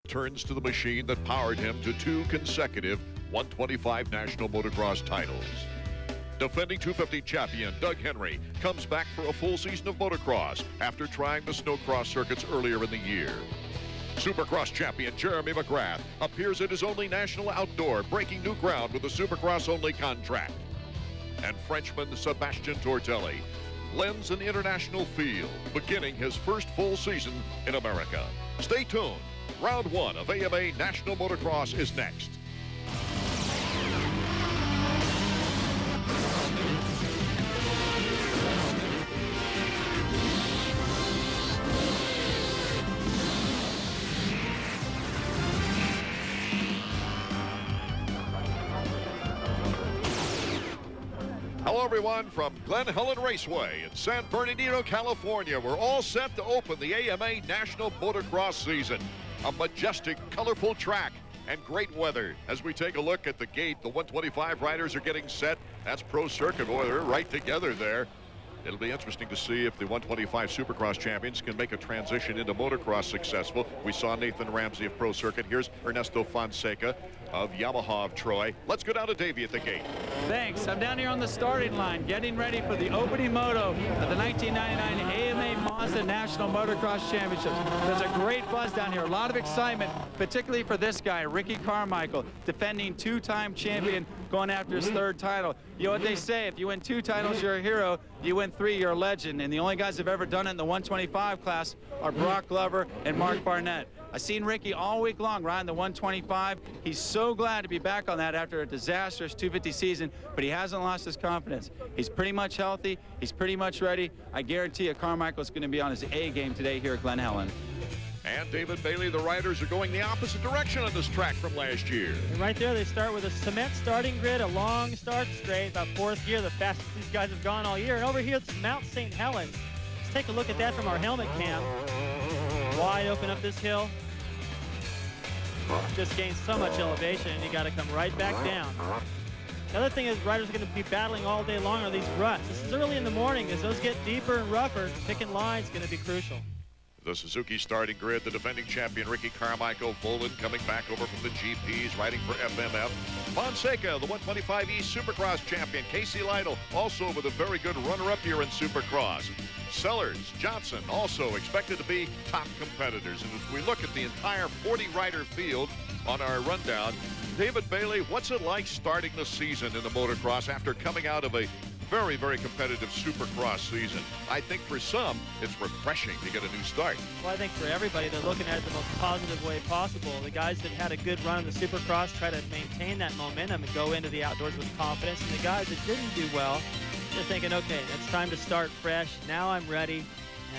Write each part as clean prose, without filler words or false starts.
turns to the machine that powered him to 2 consecutive 125 National Motocross titles. Defending 250 champion Doug Henry comes back for a full season of motocross after trying the snowcross circuits earlier in the year. Supercross champion Jeremy McGrath appears at his only national outdoor, breaking new ground with a Supercross-only contract. And Frenchman Sebastian Tortelli lends an international feel, beginning his first full season in America. Stay tuned. Round 1 of AMA National Motocross is next. Hello everyone from Glen Helen Raceway in San Bernardino, California. We're all set to open the AMA National Motocross season. A majestic, colorful track and great weather. As we take a look at the gate, the 125 riders are getting set. That's Pro Circuit. Boy, they're right together there. It'll be interesting to see if the 125 Supercross champions can make a transition into motocross successful. We saw Nathan Ramsey of Pro Circuit. Here's Ernesto Fonseca of Yamaha of Troy. Let's go down to Davey at the gate. Thanks. I'm down here on the starting line, getting ready for the opening moto of the 1999 AMA Mazda National Motocross Championships. There's a great buzz down here, a lot of excitement, particularly for this guy, Ricky Carmichael, defending 2-time champion, going after his 3rd title. You know what they say, if you win 2 titles, you're a hero. You win 3, you're a legend. And the only guys who've ever done it in the 125 class are Brock Glover and Mark Barnett. I've seen Ricky all week long riding the 125. He's so glad to be back on that after a disastrous 250 season, but he hasn't lost his confidence. He's pretty much healthy. He's pretty much ready. I guarantee you Carmichael's going to be on his A game today here at Glen Helen. And David Bailey, the riders are going the opposite direction on this track from last year. And right there, they start with a cement starting grid, a long start straight, about 4th gear, the fastest these guys have gone all year. And over here, it's Mount St. Helens. Let's take a look at that from our helmet cam. Wide open up this hill. Just gained so much elevation, and you got to come right back down. The other thing is riders are going to be battling all day long on these ruts. This is early in the morning. As those get deeper and rougher, picking lines is going to be crucial. The Suzuki starting grid, the defending champion Ricky Carmichael, Volan coming back over from the GPs, riding for FMF. Fonseca, the 125E Supercross champion, Casey Lytle, also with a very good runner-up here in Supercross. Sellers, Johnson, also expected to be top competitors. And if we look at the entire 40-rider field on our rundown, David Bailey, what's it like starting the season in the motocross after coming out of a very, very competitive Supercross season? I think for some, it's refreshing to get a new start. Well, I think for everybody, they're looking at it the most positive way possible. The guys that had a good run in the Supercross try to maintain that momentum and go into the outdoors with confidence. And the guys that didn't do well, they're thinking, okay, it's time to start fresh. Now I'm ready.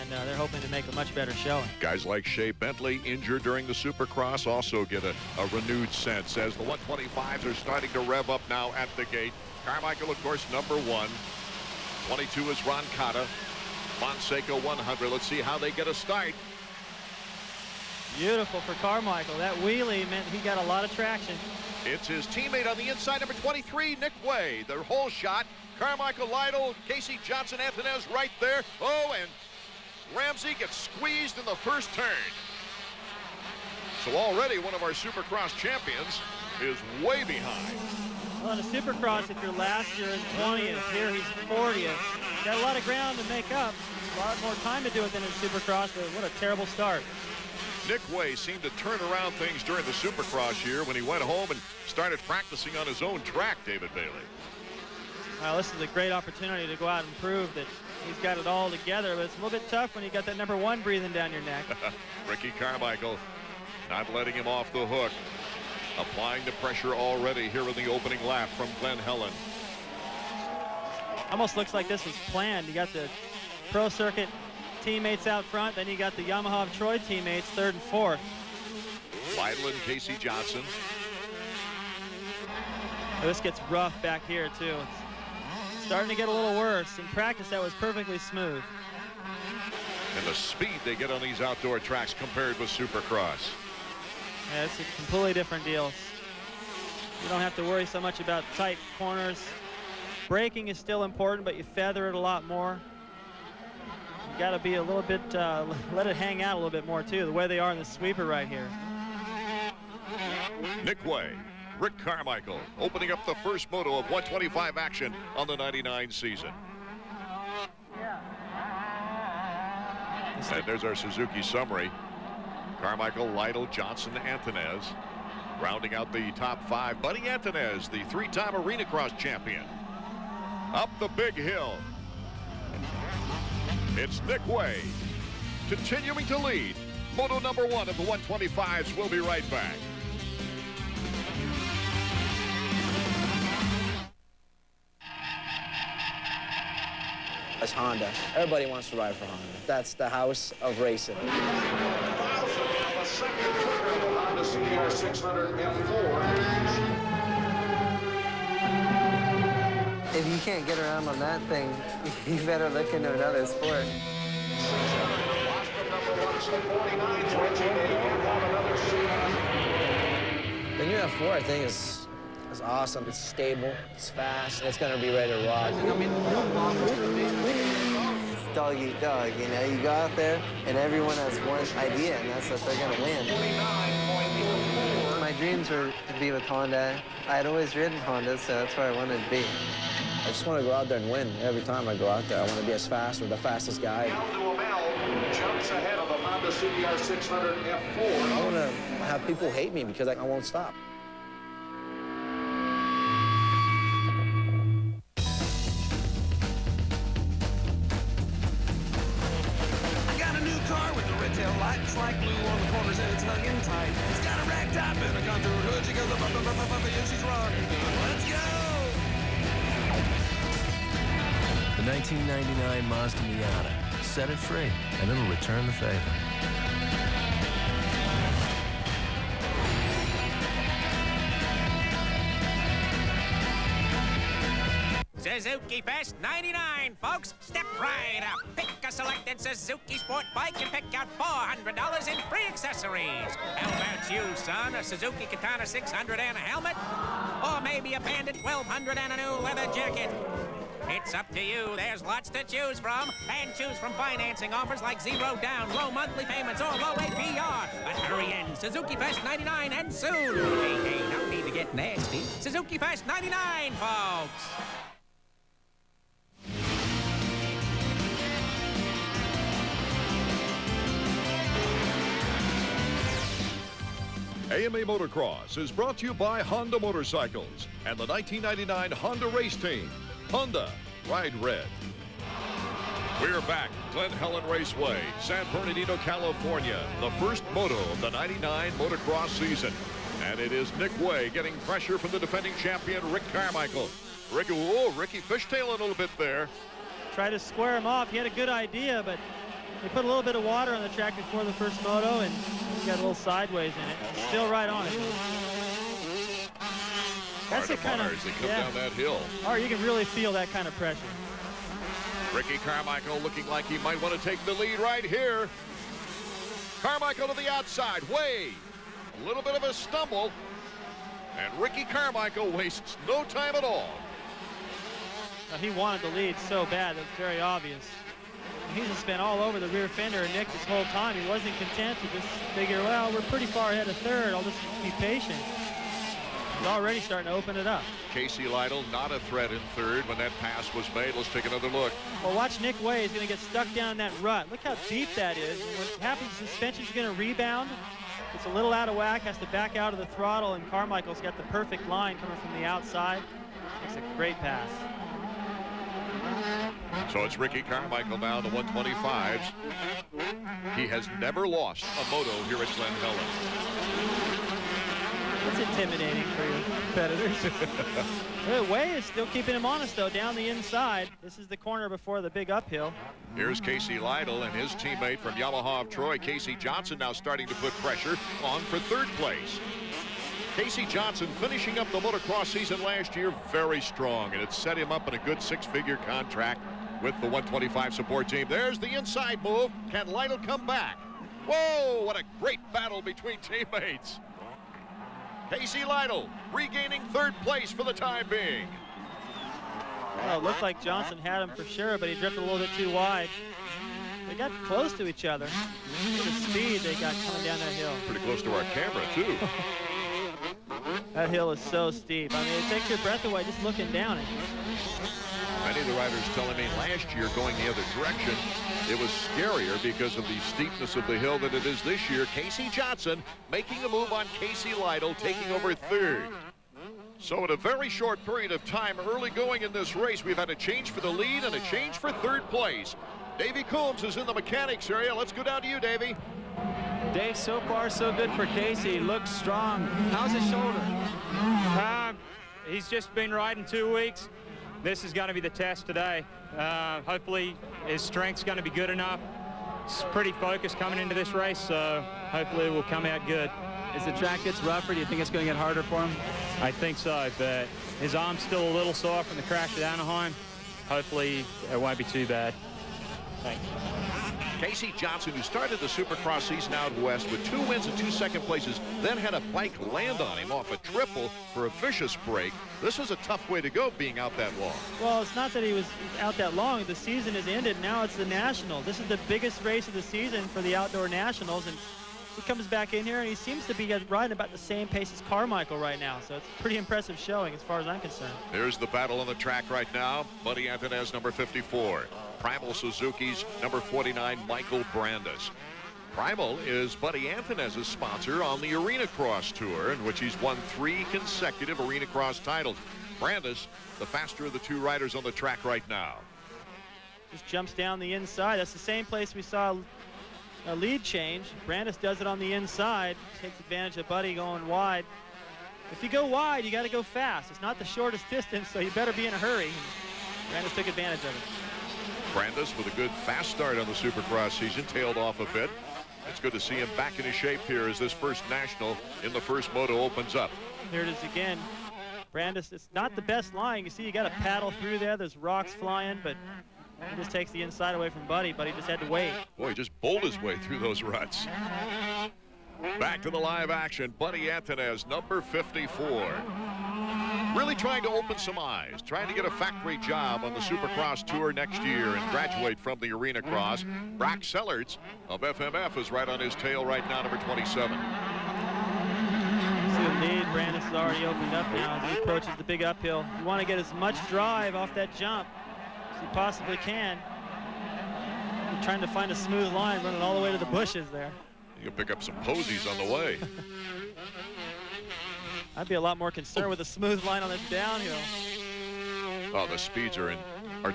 And they're hoping to make a much better showing. Guys like Shea Bentley, injured during the Supercross, also get a renewed sense as the 125s are starting to rev up now at the gate. Carmichael, of course, number 1. 22 is Ron Cotta. Fonseca 100. Let's see how they get a start. Beautiful for Carmichael. That wheelie meant he got a lot of traction. It's his teammate on the inside, number 23, Nick Way. The whole shot. Carmichael, Lytle, Casey Johnson, Antonez right there. Oh, and Ramsey gets squeezed in the first turn. So already one of our Supercross champions is way behind. Well, in a Supercross, if your last year is 20th, here he's 40th. Got a lot of ground to make up. A lot more time to do it than in Supercross, but what a terrible start. Nick Way seemed to turn around things during the Supercross year when he went home and started practicing on his own track, David Bailey. Well, this is a great opportunity to go out and prove that he's got it all together, but it's a little bit tough when you got that number 1 breathing down your neck. Ricky Carmichael not letting him off the hook. Applying the pressure already here in the opening lap from Glen Helen. Almost looks like this was planned. You got the Pro Circuit teammates out front, then you got the Yamaha of Troy teammates 3rd and 4th. Lytle and Casey Johnson. Oh, this gets rough back here too. It's starting to get a little worse. In practice, that was perfectly smooth. And the speed they get on these outdoor tracks compared with Supercross. Yeah, it's a completely different deal. You don't have to worry so much about tight corners. Braking is still important, but you feather it a lot more. You got to be a little bit, let it hang out a little bit more too, the way they are in the sweeper right here. Nick Way, Rick Carmichael, opening up the first moto of 125 action on the 99 season. And there's our Suzuki summary. Carmichael, Lytle, Johnson, Antonez. Rounding out the top five, Buddy Antonez, the three-time Arena Cross champion. Up the big hill. It's Nick Way, continuing to lead. Moto number one of the 125s. We'll be right back. That's Honda. Everybody wants to ride for Honda. That's the house of racing. If you can't get around on that thing, you better look into another sport. The new F4, I think, is awesome. It's stable, it's fast, and it's going to be ready to rock. It's dog eat dog, you know? You go out there, and everyone has one idea, and that's that they're going to win. My dreams were to be with Honda. I had always ridden Honda, so that's where I wanted to be. I just want to go out there and win every time I go out there. I want to be as fast or the fastest guy. Jumps ahead of a Honda CBR 600 F4. I want to have people hate me because I won't stop. I got a new car with the red tail lights like blue on the corners and it's hung in tight. It's got a rag top and a contour hood. She goes up, up, up, up, up, and she's rocking good. Let's go! The 1999 Mazda Miata. Set it free, and it'll return the favor. Suzuki Fest 99, folks. Step right up. Pick a selected Suzuki sport bike and pick out $400 in free accessories. How about you, son? A Suzuki Katana 600 and a helmet? Or maybe a Bandit 1200 and a new leather jacket? It's up to you. There's lots to choose from. And choose from financing offers like 0 down, low monthly payments, or low APR. But hurry in. Suzuki Fest 99 ends soon. Hey, no need to get nasty. Suzuki Fest 99, folks. AMA Motocross is brought to you by Honda Motorcycles and the 1999 Honda Race Team. Honda, ride red. We're back, Glen Helen Raceway, San Bernardino, California, the first moto of the 99 motocross season. And it is Nick Way getting pressure from the defending champion, Rick Carmichael. Ricky fishtailing a little bit there. Try to square him off. He had a good idea, but they put a little bit of water on the track before the first moto, and he got a little sideways in it. Still right on it. That's the kind of, they come down that hill. Or you can really feel that kind of pressure. Ricky Carmichael looking like he might want to take the lead right here. Carmichael to the outside. Way. A little bit of a stumble. And Ricky Carmichael wastes no time at all. Now, he wanted the lead so bad. That's very obvious. He's just been all over the rear fender of Nick this whole time. He wasn't content to just figure, well, we're pretty far ahead of third. I'll just be patient. He's already starting to open it up. Casey Lytle not a threat in third when that pass was made. Let's take another look. Well, watch Nick Way. He's going to get stuck down that rut. Look how deep that is. And what happens, suspension's going to rebound. It's a little out of whack, has to back out of the throttle, and Carmichael's got the perfect line coming from the outside. Makes a great pass. So it's Ricky Carmichael now, the 125s. He has never lost a moto here at Glen Helen. It's intimidating for your competitors. The Way is still keeping him honest, though, down the inside. This is the corner before the big uphill. Here's Casey Lytle and his teammate from Yamaha of Troy, Casey Johnson, now starting to put pressure on for third place. Casey Johnson finishing up the motocross season last year very strong, and it set him up in a good six-figure contract with the 125 support team. There's the inside move. Can Lytle come back? Whoa, what a great battle between teammates. Casey Lytle regaining third place for the time being. Well, it looked like Johnson had him for sure, but he drifted a little bit too wide. They got close to each other. Look at the speed they got coming down that hill. Pretty close to our camera, too. That hill is so steep. I mean, it takes your breath away just looking down it. Many of the riders telling me last year going the other direction, it was scarier because of the steepness of the hill than it is this year. Casey Johnson making a move on Casey Lytle, taking over third. So in a very short period of time, early going in this race, we've had a change for the lead and a change for third place. Davey Coombs is in the mechanics area. Let's go down to you, Davey. Dave, so far so good for Casey. Looks strong. How's his shoulder? He's just been riding 2 weeks. This is going to be the test today. Hopefully his strength's going to be good enough. He's pretty focused coming into this race, so hopefully it will come out good. As the track gets rougher, do you think it's going to get harder for him? I think so, but his arm's still a little sore from the crash at Anaheim. Hopefully it won't be too bad. Thanks. Casey Johnson, who started the Supercross season out west with 2 wins and 2 second places, then had a bike land on him off a triple for a vicious break. This was a tough way to go, being out that long. Well, it's not that he was out that long. The season has ended. Now it's the Nationals. This is the biggest race of the season for the Outdoor Nationals, and he comes back in here and he seems to be riding about the same pace as Carmichael right now. So it's a pretty impressive showing as far as I'm concerned. Here's the battle on the track right now. Buddy Antunez, number 54. Primal Suzuki's number 49, Michael Brandes. Primal is Buddy Antunez's sponsor on the Arena Cross Tour, in which he's won 3 consecutive Arena Cross titles. Brandes, the faster of the 2 riders on the track right now. Just jumps down the inside. That's the same place we saw a lead change. Brandes does it on the inside, takes advantage of Buddy going wide. If you go wide, you got to go fast. It's not the shortest distance, so you better be in a hurry. Brandes took advantage of it. Brandes with a good fast start on the Supercross season, tailed off a bit. It's good to see him back in his shape here as this first national in the first moto opens up. Here it is again. Brandes, it's not the best line. You see, you got to paddle through there. There's rocks flying, but he just takes the inside away from Buddy. Buddy just had to wait. Boy, he just bowled his way through those ruts. Back to the live action. Buddy Antunez, number 54. Really trying to open some eyes, trying to get a factory job on the Supercross Tour next year and graduate from the Arena Cross. Brock Sellards of FMF is right on his tail right now, number 27. See the lead. Brandes has already opened up now as he approaches the big uphill. You want to get as much drive off that jump as you possibly can. You're trying to find a smooth line, running all the way to the bushes there. You can pick up some posies on the way. I'd be a lot more concerned with a smooth line on this downhill. Oh, the speeds are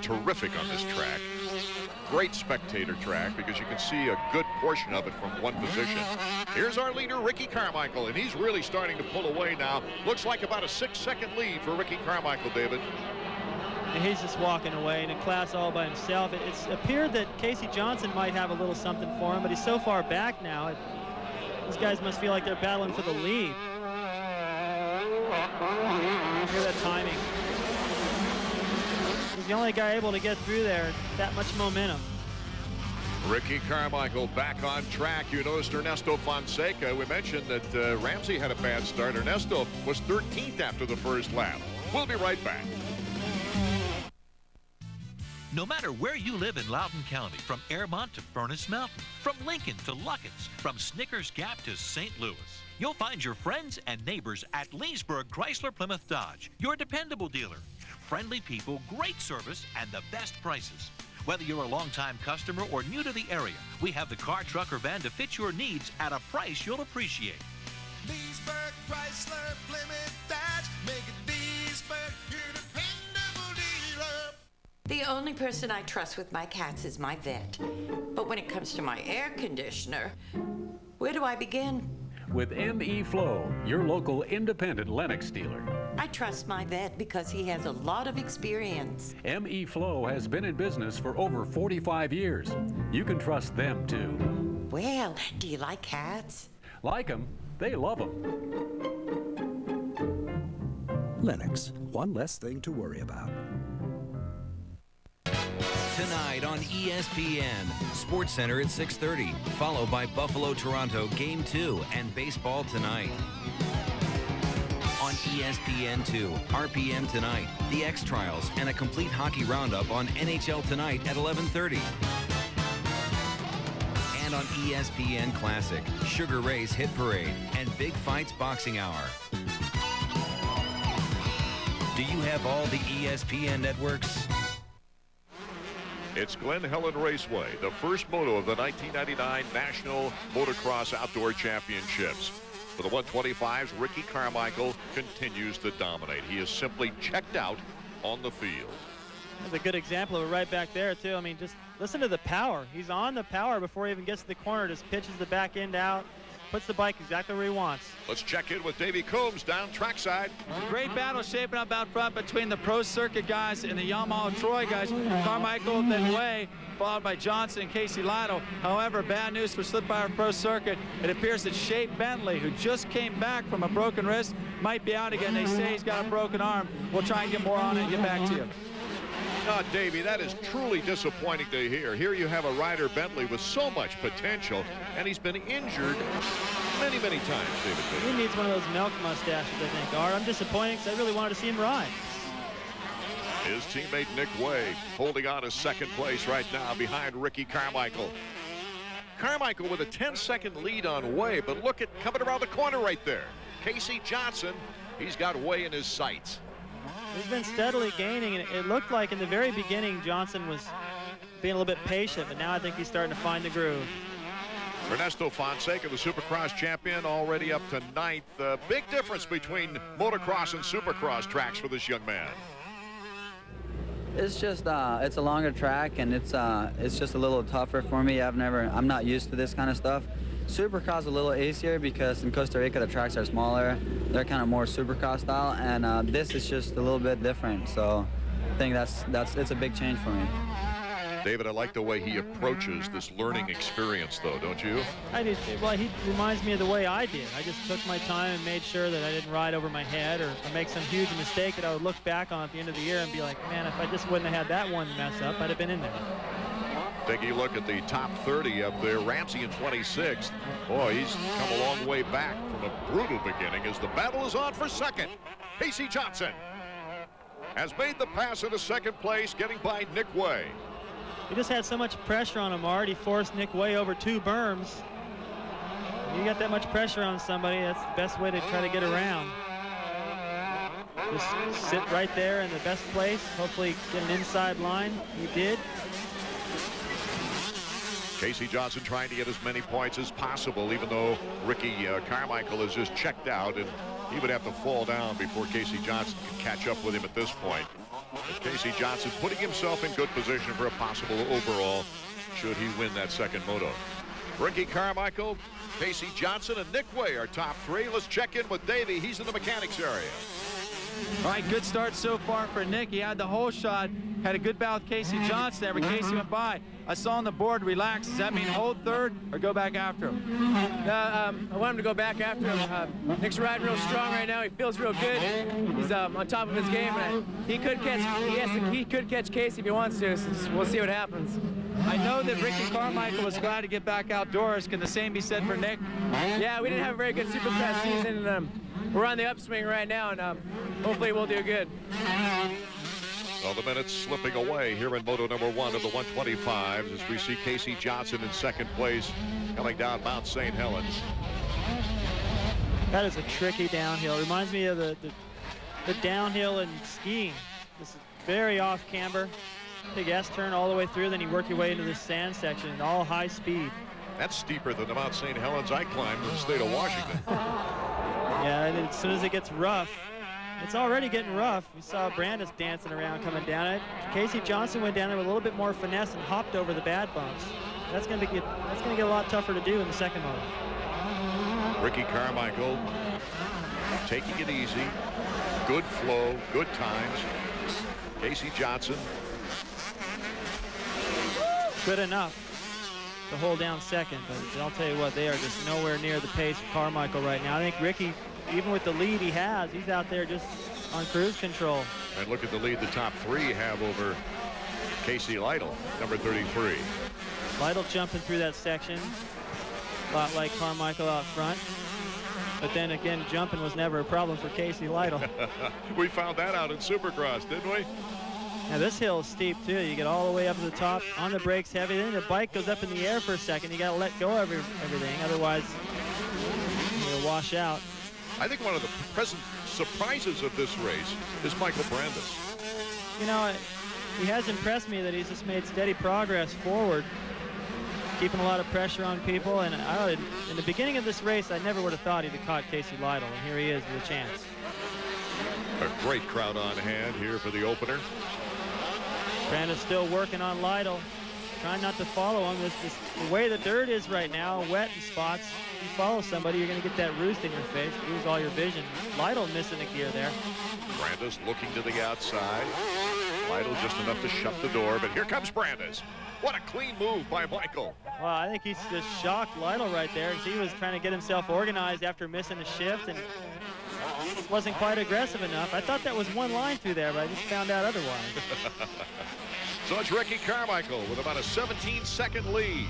terrific on this track. Great spectator track because you can see a good portion of it from one position. Here's our leader, Ricky Carmichael, and he's really starting to pull away now. Looks like about a 6-second lead for Ricky Carmichael, David. And he's just walking away in a class all by himself. It's appeared that Casey Johnson might have a little something for him, but he's so far back now. These guys must feel like they're battling for the lead. Hear that timing. He's the only guy able to get through there. That much momentum. Ricky Carmichael back on track. You noticed Ernesto Fonseca. We mentioned that Ramsey had a bad start. Ernesto was 13th after the first lap. We'll be right back. No matter where you live in Loudoun County, from Airmont to Furnace Mountain, from Lincoln to Luckett's, from Snickers Gap to St. Louis, you'll find your friends and neighbors at Leesburg Chrysler Plymouth Dodge, your dependable dealer. Friendly people, great service, and the best prices. Whether you're a longtime customer or new to the area, we have the car, truck, or van to fit your needs at a price you'll appreciate. Leesburg Chrysler Plymouth Dodge, make it Leesburg, your dependable dealer. The only person I trust with my cats is my vet. But when it comes to my air conditioner, where do I begin? With ME Flow, your local independent Lennox dealer. I trust my vet because he has a lot of experience. ME Flow has been in business for over 45 years. You can trust them too. Well, do you like cats? Like them, they love them. Lennox, one less thing to worry about. Tonight on ESPN, SportsCenter at 6:30, followed by Buffalo-Toronto Game 2 and Baseball Tonight. On ESPN2, RPM Tonight, the X-Trials, and a complete hockey roundup on NHL Tonight at 11:30. And on ESPN Classic, Sugar Ray's Hit Parade and Big Fights Boxing Hour. Do you have all the ESPN networks? It's Glen Helen Raceway, the first moto of the 1999 National Motocross Outdoor Championships. For the 125s, Ricky Carmichael continues to dominate. He is simply checked out on the field. That's a good example of it right back there, too. I mean, just listen to the power. He's on the power before he even gets to the corner, just pitches the back end out, puts the bike exactly where he wants. Let's check in with Davey Coombs down trackside. Great battle shaping up out front between the Pro Circuit guys and the Yamaha Troy guys. Carmichael, then Way, followed by Johnson and Casey Lytle. However, bad news for Slipwire Pro Circuit. It appears that Shea Bentley, who just came back from a broken wrist, might be out again. They say he's got a broken arm. We'll try and get more on it and get back to you. Davey, that is truly disappointing to hear. Here you have a rider, Bentley, with so much potential, and he's been injured many, many times, David. He needs one of those milk mustaches, I think. Art, I'm disappointed because I really wanted to see him ride. His teammate Nick Way holding on to second place right now behind Ricky Carmichael. Carmichael with a 10-second lead on Way, but look at coming around the corner right there. Casey Johnson, he's got Way in his sights. He's been steadily gaining, and it looked like in the very beginning Johnson was being a little bit patient, but now I think he's starting to find the groove. Ernesto Fonseca, the Supercross champion, already up to 9th. Big difference between motocross and Supercross tracks for this young man. It's just it's a longer track, and it's just a little tougher for me. I'm not used to this kind of stuff. Supercross is a little easier because in Costa Rica the tracks are smaller. They're kind of more Supercross style, and this is just a little bit different. So I think it's a big change for me. David, I like the way he approaches this learning experience, though, don't you? I do. Well, he reminds me of the way I did. I just took my time and made sure that I didn't ride over my head or make some huge mistake that I would look back on at the end of the year and be like, man, if I just wouldn't have had that one mess up, I'd have been in there. Taking a look at the top 30 up there, Ramsey in 26th. Boy, he's come a long way back from a brutal beginning as the battle is on for second. Casey Johnson has made the pass into second place, getting by Nick Way. He just had so much pressure on him, Art. He forced Nick Way over 2 berms. When you got that much pressure on somebody, that's the best way to try to get around. Just sit right there in the best place, hopefully get an inside line. He did. Casey Johnson trying to get as many points as possible, even though Ricky Carmichael is just checked out, and he would have to fall down before Casey Johnson can catch up with him at this point. But Casey Johnson putting himself in good position for a possible overall should he win that second moto. Ricky Carmichael, Casey Johnson, and Nick Way are top 3. Let's check in with Davey. He's in the mechanics area. All right, good start so far for Nick. He had the whole shot, had a good bout with Casey Johnson there, but Casey went by. I saw on the board relax. Does that mean hold third or go back after him? I want him to go back after him. Nick's riding real strong right now. He feels real good. He's on top of his game. And he could catch Casey if he wants to. So we'll see what happens. I know that Ricky Carmichael was glad to get back outdoors. Can the same be said for Nick? Yeah, we didn't have a very good Supercross season. We're on the upswing right now, and hopefully we'll do good. Well, the minutes slipping away here in Moto number 1 of the 125s as we see Casey Johnson in second place coming down Mount St. Helens. That is a tricky downhill. Reminds me of the downhill in skiing. This is very off camber. Big S-turn all the way through, then you work your way into this sand section, all high speed. That's steeper than the Mount St. Helens I climbed in the state of Washington. Yeah, and as soon as it gets rough, it's already getting rough. We saw Brandis dancing around coming down it. Casey Johnson went down there with a little bit more finesse and hopped over the bad bumps. That's going to get a lot tougher to do in the second moto. Ricky Carmichael taking it easy, good flow, good times. Casey Johnson. Good enough to hold down second, but I'll tell you what, they are just nowhere near the pace of Carmichael right now. I think Ricky, even with the lead he has, he's out there just on cruise control. And look at the lead the top 3 have over Casey Lytle, number 33. Lytle jumping through that section, a lot like Carmichael out front. But then again, jumping was never a problem for Casey Lytle. We found that out in Supercross, didn't we? Now this hill is steep too. You get all the way up to the top, on the brakes heavy, then the bike goes up in the air for a second. You got to let go of everything, otherwise you'll wash out. I think one of the present surprises of this race is Michael Brandes. You know, he has impressed me that he's just made steady progress forward, keeping a lot of pressure on people. And in the beginning of this race, I never would have thought he'd have caught Casey Lytle, and here he is with a chance. A great crowd on hand here for the opener. Brandes still working on Lytle, trying not to follow him. The way the dirt is right now, wet in spots. If you follow somebody, you're going to get that roost in your face, lose all your vision. Lytle missing a gear there. Brandes looking to the outside. Lytle just enough to shut the door, but here comes Brandes. What a clean move by Michael. Well, I think he's just shocked Lytle right there, because he was trying to get himself organized after missing a shift, and just wasn't quite aggressive enough. I thought that was one line through there, but I just found out otherwise. So it's Ricky Carmichael with about a 17-second lead.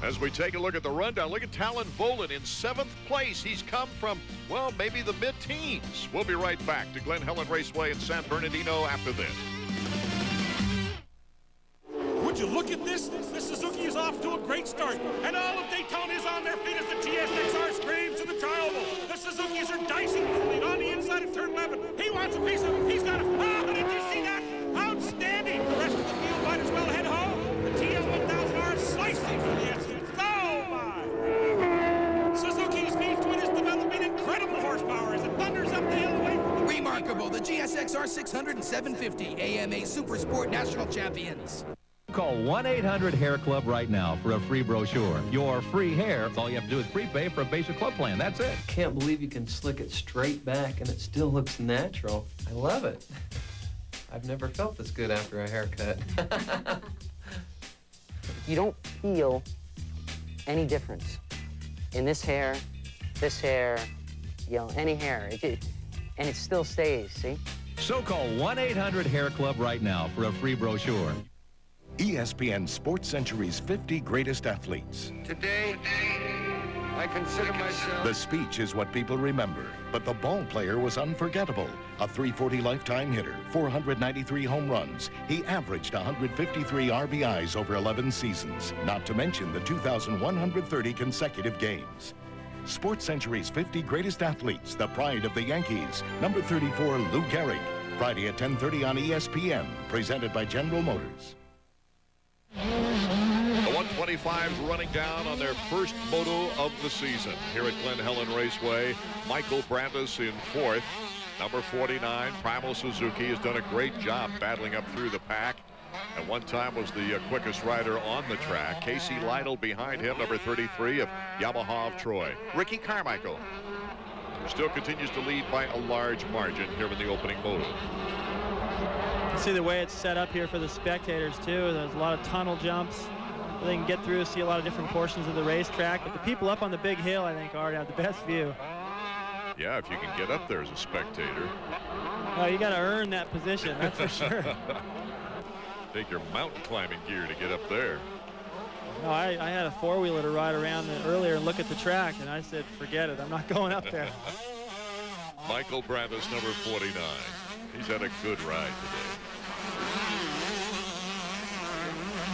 As we take a look at the rundown, look at Talon Volan in 7th place. He's come from, well, maybe the mid-teens. We'll be right back to Glen Helen Raceway in San Bernardino after this. Would you look at this? This Suzuki is off to a great start, and all of Daytona is on their feet as the GSXR screams to the trioval. The Suzukis are dicing for the lead on the inside of turn 11. He wants a piece of it. He's got it. Ah, did you see that? Outstanding. The rest of the field might as well head home. The TL1000R is slicing for the exit. Oh, my. Suzuki's V-twin is developing incredible horsepower as it thunders up the hill away from the... Remarkable, the GSXR 600 and 750 AMA Super Sport National Champions. Call 1-800-HAIR Club right now for a free brochure. Your free hair, all you have to do is prepay for a basic club plan. That's it. Can't believe you can slick it straight back and it still looks natural. I love it. I've never felt this good after a haircut. You don't feel any difference in this hair, you know, any hair. And it still stays, see? So call 1-800-HAIR Club right now for a free brochure. ESPN Sports Century's 50 greatest athletes. Today, I consider myself... The speech is what people remember, but the ball player was unforgettable. A .340 lifetime hitter, 493 home runs. He averaged 153 RBIs over 11 seasons, not to mention the 2,130 consecutive games. Sports Century's 50 greatest athletes, the pride of the Yankees. Number 34, Lou Gehrig. Friday at 10:30 on ESPN, presented by General Motors. The 125s running down on their first moto of the season here at Glen Helen Raceway. Michael Brandes in 4th. Number 49, Primal Suzuki, has done a great job battling up through the pack. At one time was the quickest rider on the track. Casey Lytle behind him, number 33 of Yamaha of Troy. Ricky Carmichael, who still continues to lead by a large margin here in the opening moto. You see the way it's set up here for the spectators too. There's a lot of tunnel jumps. They can get through, see a lot of different portions of the racetrack, but the people up on the big hill, I think, already have the best view. Yeah, if you can get up there as a spectator. Oh, you got to earn that position, that's for sure. Take your mountain climbing gear to get up there. No, I had a four-wheeler to ride around earlier and look at the track, and I said, forget it, I'm not going up there. Michael Brandes, number 49. He's had a good ride today.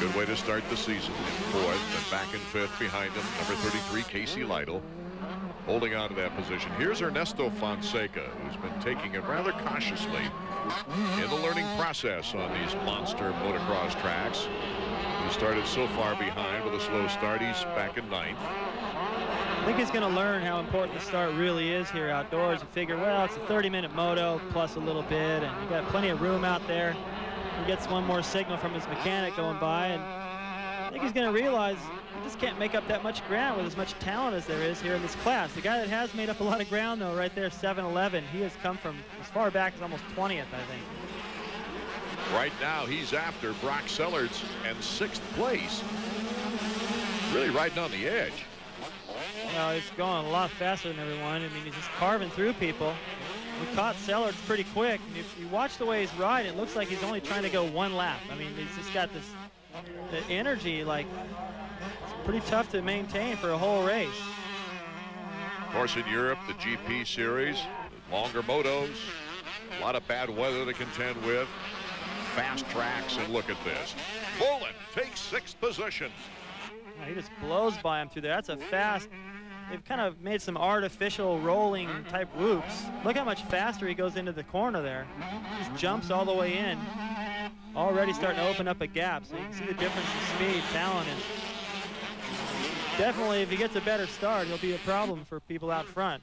Good way to start the season in 4th and back in 5th behind him. Number 33, Casey Lytle, holding on to that position. Here's Ernesto Fonseca, who's been taking it rather cautiously in the learning process on these monster motocross tracks. He started so far behind with a slow start. He's back in 9th. I think he's going to learn how important the start really is here outdoors. You figure, well, it's a 30-minute moto plus a little bit, and you got plenty of room out there. He gets one more signal from his mechanic going by, and I think he's going to realize he just can't make up that much ground with as much talent as there is here in this class. The guy that has made up a lot of ground, though, right there, 7-11, he has come from as far back as almost 20th, I think. Right now, he's after Brock Sellards and 6th place. Really riding on the edge. Well, he's going a lot faster than everyone. I mean, he's just carving through people. We caught Sellards pretty quick. And if you watch the way he's riding, it looks like he's only trying to go one lap. I mean, he's just got this the energy, like, it's pretty tough to maintain for a whole race. Of course, in Europe, the GP series, longer motos, a lot of bad weather to contend with, fast tracks, and look at this. Volan takes 6th position. He just blows by him through there. That's a fast they've kind of made some artificial rolling type whoops. Look how much faster he goes into the corner there. Just jumps all the way in. Already starting to open up a gap, so you can see the difference in speed, talent, and definitely if he gets a better start, he'll be a problem for people out front.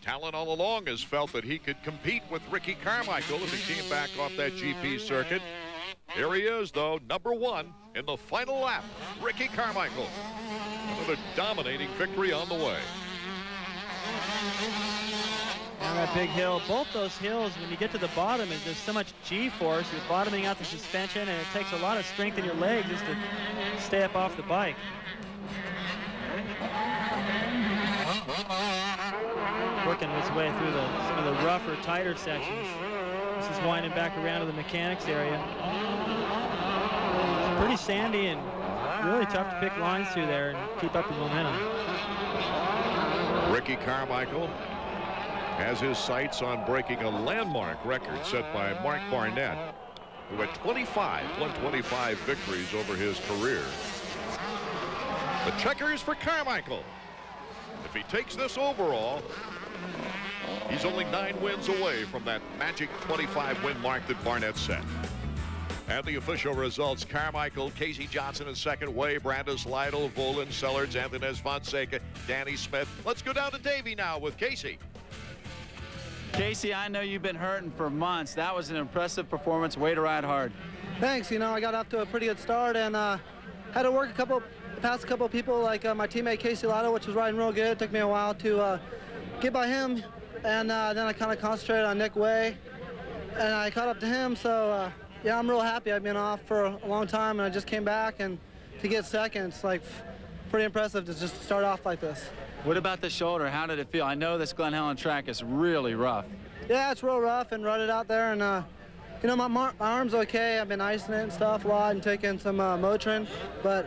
Talent all along has felt that he could compete with Ricky Carmichael if he came back off that GP circuit. Here he is, though, number 1 in the final lap, Ricky Carmichael. Another dominating victory on the way. Down that big hill, both those hills, when you get to the bottom, there's so much G-force, you're bottoming out the suspension, and it takes a lot of strength in your legs just to stay up off the bike. Working his way through some of the rougher, tighter sections. This is winding back around to the mechanics area. It's pretty sandy and really tough to pick lines through there and keep up the momentum. Ricky Carmichael has his sights on breaking a landmark record set by Mark Barnett, who had 125 victories over his career. The checkers for Carmichael. If he takes this overall, he's only 9 wins away from that magic 25 win mark that Barnett set. And the official results: Carmichael, Casey Johnson in second, Way, Brandis Lytle, Volan, Sellards, Anthony Fonseca, Danny Smith. Let's go down to Davey now with Casey. Casey, I know you've been hurting for months. That was an impressive performance. Way to ride hard. Thanks. You know, I got off to a pretty good start and had to work past a couple people like my teammate Casey Lytle, which was riding real good. It took me a while to get by him, and then I kind of concentrated on Nick Way, and I caught up to him. So yeah, I'm real happy. I've been off for a long time, and I just came back, and to get second, it's like pretty impressive to just start off like this. What about the shoulder? How did it feel? I know this Glen Helen track is really rough. Yeah, it's real rough and rutted out there, and you know, my arm's okay. I've been icing it and stuff a lot and taking some Motrin, but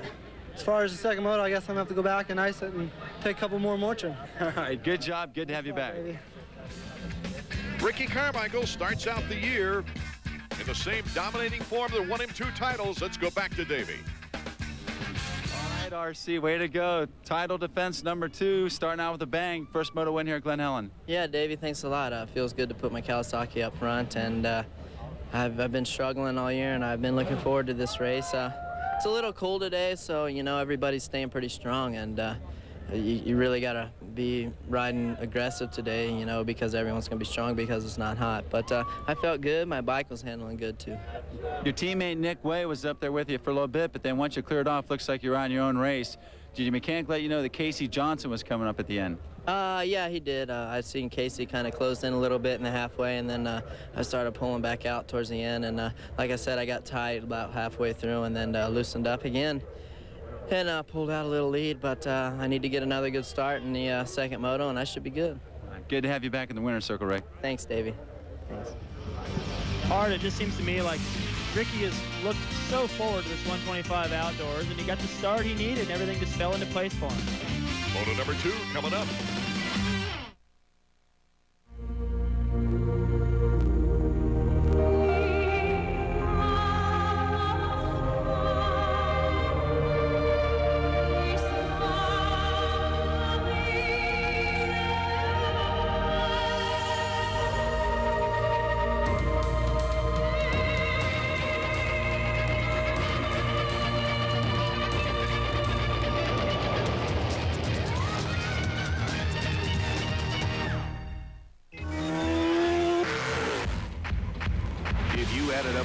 as far as the second moto, I guess I'm gonna have to go back and ice it and take a couple more Motrin. All right, good job. Good to have you back. Ricky Carmichael starts out the year in the same dominating form that won him 2 titles. Let's go back to Davey. All right, RC, way to go. Title defense number 2, starting out with a bang. First moto win here at Glen Helen. Yeah, Davey, thanks a lot. Feels good to put my Kawasaki up front, and I've been struggling all year, and I've been looking forward to this race. It's a little cold today, so, you know, everybody's staying pretty strong, and you really got to be riding aggressive today, you know, because everyone's going to be strong because it's not hot. But I felt good. My bike was handling good, too. Your teammate Nick Way was up there with you for a little bit, but then once you cleared off, looks like you're on your own race. Did your mechanic let you know that Casey Johnson was coming up at the end? Yeah, he did. I seen Casey kind of closed in a little bit in the halfway, and then I started pulling back out towards the end. And like I said, I got tight about halfway through and then loosened up again and pulled out a little lead. But I need to get another good start in the second moto, and I should be good. Good to have you back in the winner's circle, Ray. Thanks, Davey. Thanks. Hard, it just seems to me like Ricky has looked so forward to this 125 outdoors, and he got the start he needed, and everything just fell into place for him. Moto number 2 coming up.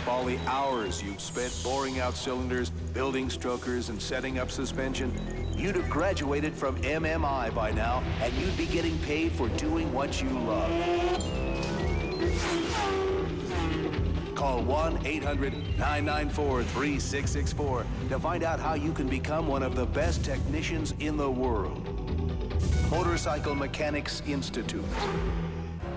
All the hours you've spent boring out cylinders, building strokers, and setting up suspension, you'd have graduated from MMI by now, and you'd be getting paid for doing what you love. Call 1-800-994-3664 to find out how you can become one of the best technicians in the world. Motorcycle Mechanics Institute.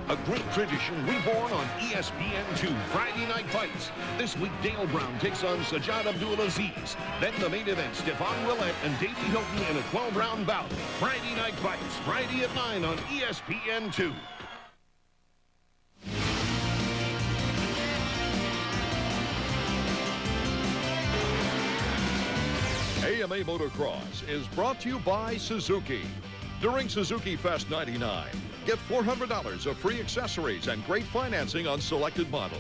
A great tradition reborn on ESPN2 Friday Night Fights. This week, Dale Brown takes on Sajjad Abdulaziz. Then the main event, Stefan Willett and Davey Hilton in a 12-round bout. Friday Night Fights, Friday at 9 on ESPN2. AMA Motocross is brought to you by Suzuki. During Suzuki Fest 99, get $400 of free accessories and great financing on selected models.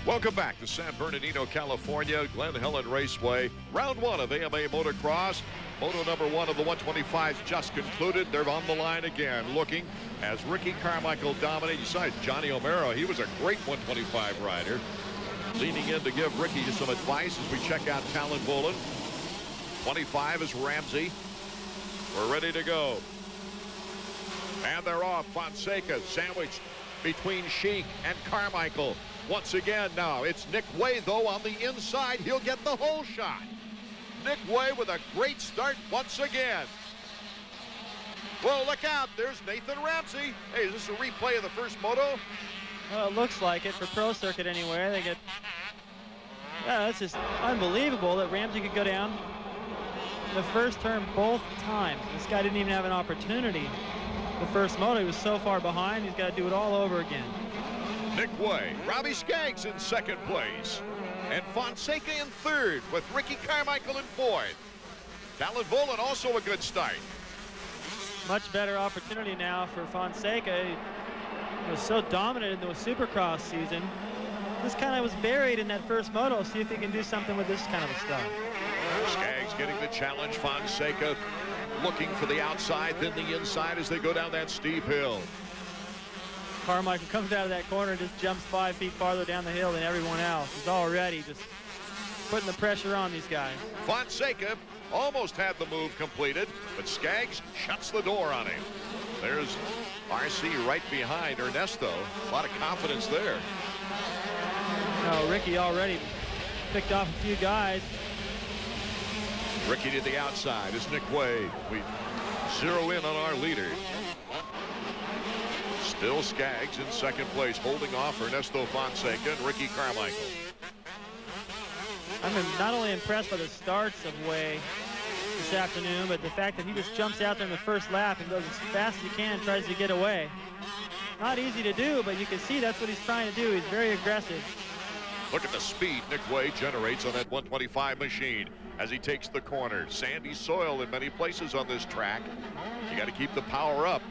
Welcome back to San Bernardino, California, Glen Helen Raceway. Round 1 of AMA Motocross. Moto number 1 of the 125s just concluded. They're on the line again, looking as Ricky Carmichael dominated. Besides Johnny O'Mara, he was a great 125 rider. Leaning in to give Ricky some advice as we check out Talon Bolin. 25 is Ramsey. We're ready to go. And they're off. Fonseca sandwiched between Sheik and Carmichael. Once again now, it's Nick Way, though, on the inside. He'll get the whole shot. Nick Way with a great start once again. Well, look out. There's Nathan Ramsey. Hey, is this a replay of the first moto? Well, it looks like it for Pro Circuit anyway. They get... Yeah, that's just unbelievable that Ramsey could go down the first turn both times. This guy didn't even have an opportunity. The first moto, he was so far behind, he's got to do it all over again. Nick Way, Robbie Skaggs in second place, and Fonseca in third with Ricky Carmichael in fourth. Talon Bolin also a good start. Much better opportunity now for Fonseca. He was so dominant in the Supercross season. This kind of was buried in that first moto. See if he can do something with this kind of a stuff. Skaggs getting the challenge. Fonseca looking for the outside, then the inside as they go down that steep hill. Carmichael comes out of that corner and just jumps 5 feet farther down the hill than everyone else. He's already just putting the pressure on these guys. Fonseca almost had the move completed, but Skaggs shuts the door on him. There's RC right behind Ernesto. A lot of confidence there. No, Ricky already picked off a few guys. Ricky to the outside is Nick Way. We zero in on our leader. Still Skaggs in second place, holding off Ernesto Fonseca and Ricky Carmichael. I'm not only impressed by the starts of Way this afternoon, but the fact that he just jumps out there in the first lap and goes as fast as he can, tries to get away. Not easy to do, but you can see that's what he's trying to do. He's very aggressive. Look at the speed Nick Way generates on that 125 machine as he takes the corner. Sandy soil in many places on this track. You got to keep the power up.